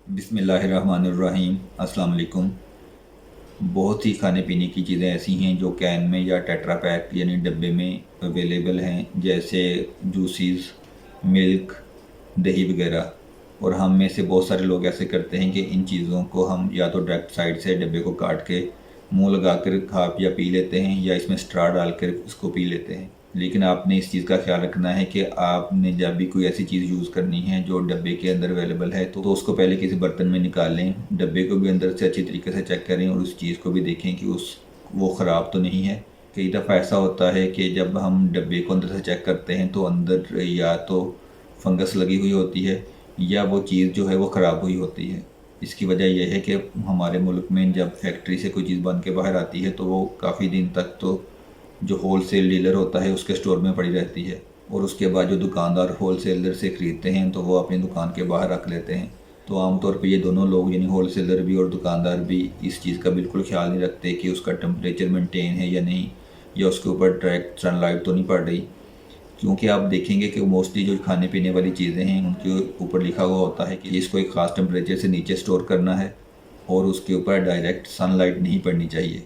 बिस्मिल्लाहिर्रहमानिर्रहीम। अस्सलाम वालेकुम। बहुत ही खाने पीने की चीज़ें ऐसी हैं जो कैन में या टेट्रा पैक यानी डब्बे में अवेलेबल हैं, जैसे जूसेस, मिल्क, दही वगैरह। और हम में से बहुत सारे लोग ऐसे करते हैं कि इन चीज़ों को हम या तो डायरेक्ट साइड से डब्बे को काट के मुंह लगा कर खा या पी लेते हैं, या इसमें स्ट्रा डाल कर उसको पी लेते हैं। लेकिन आपने इस चीज़ का ख्याल रखना है कि आपने जब भी कोई ऐसी चीज़ यूज़ करनी है जो डब्बे के अंदर अवेलेबल है, तो उसको पहले किसी बर्तन में निकाल लें, डब्बे को भी अंदर से अच्छी तरीके से चेक करें और उस चीज़ को भी देखें कि वो ख़राब तो नहीं है। कई दफ़ा ऐसा होता है कि जब हम डब्बे को अंदर से चेक करते हैं तो अंदर या तो फंगस लगी हुई होती है या वो चीज़ जो है वो ख़राब हुई होती है। इसकी वजह यह है कि हमारे मुल्क में जब फैक्ट्री से कोई चीज़ बन के बाहर आती है तो वो काफ़ी दिन तक तो जो होल सेल डीलर होता है उसके स्टोर में पड़ी रहती है, और उसके बाद जो दुकानदार होल सेलर से ख़रीदते हैं तो वो अपनी दुकान के बाहर रख लेते हैं। तो आमतौर पे ये दोनों लोग यानी होल सेलर भी और दुकानदार भी इस चीज़ का बिल्कुल ख्याल नहीं रखते कि उसका टेम्परेचर मेंटेन है या नहीं, या उसके ऊपर डायरेक्ट सनलाइट तो नहीं पड़ रही। क्योंकि आप देखेंगे कि मोस्टली जो खाने पीने वाली चीज़ें हैं उनके ऊपर लिखा हुआ होता है कि इसको एक ख़ास टेम्परेचर से नीचे स्टोर करना है और उसके ऊपर डायरेक्ट सनलाइट नहीं पड़नी चाहिए।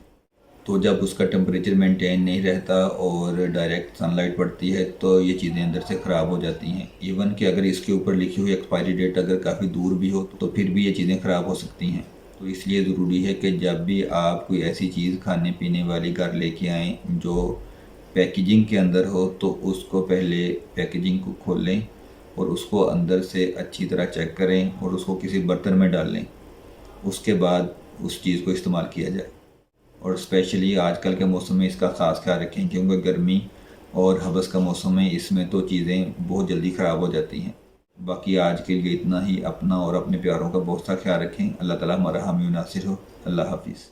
तो जब उसका टेम्परेचर मेंटेन नहीं रहता और डायरेक्ट सनलाइट पड़ती है तो ये चीज़ें अंदर से ख़राब हो जाती हैं। इवन कि अगर इसके ऊपर लिखी हुई एक्सपायरी डेट अगर काफ़ी दूर भी हो तो फिर भी ये चीज़ें ख़राब हो सकती हैं। तो इसलिए ज़रूरी है कि जब भी आप कोई ऐसी चीज़ खाने पीने वाली घर लेके आएँ जो पैकेजिंग के अंदर हो, तो उसको पहले पैकेजिंग को खोल लें और उसको अंदर से अच्छी तरह चेक करें और उसको किसी बर्तन में डाल लें। उसके बाद उस चीज़ को इस्तेमाल किया जाए। और स्पेशली आजकल के मौसम में इसका ख़ास ख्याल रखें, क्योंकि गर्मी और हवस का मौसम है, इसमें तो चीज़ें बहुत जल्दी ख़राब हो जाती हैं। बाकी आज के लिए इतना ही। अपना और अपने प्यारों का बहुत सा ख्याल रखें। अल्लाह ताला हमारा हामी नासिर हो। अल्लाह हाफिज़।